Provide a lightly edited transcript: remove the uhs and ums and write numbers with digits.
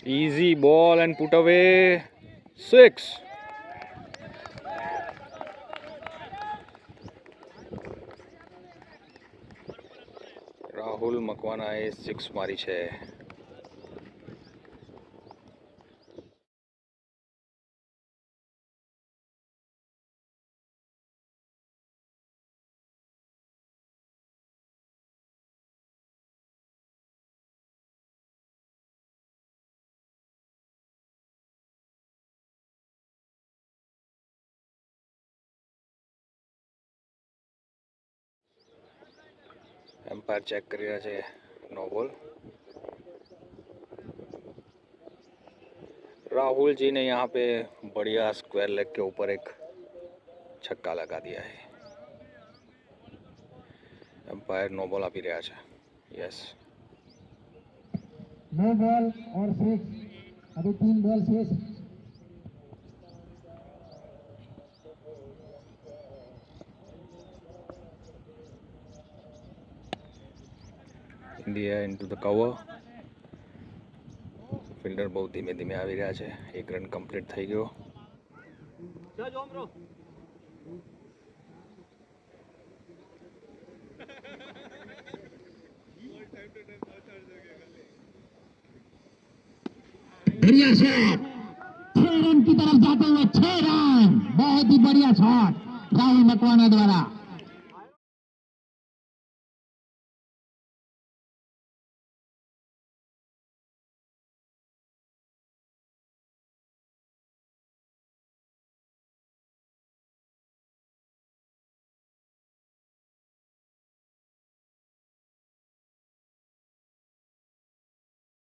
Easy ball and put away. 6. Rahul મકવાનાએ 6 મારી છે. Empire check कर रहा है. No ball. राहुल जी ने यहाँ पे बढ़िया स्क्वायर लेग के ऊपर एक छक्का लगा दिया है. एम्पायर नो बॉल આપી રહ્યા છે. यस. नो बॉल और 6. अभी 3 बॉल शेष. India into the cover. Fielder બહુ ધીમે ધીમે આવી રહ્યા છે. 1 રન કમ્પ્લીટ થઈ ગયો. बढ़िया शॉट. 6 रन की तरफ जाते हुए 6 रन. बहुत ही बढ़िया शॉट राहुल मकवाना द्वारा.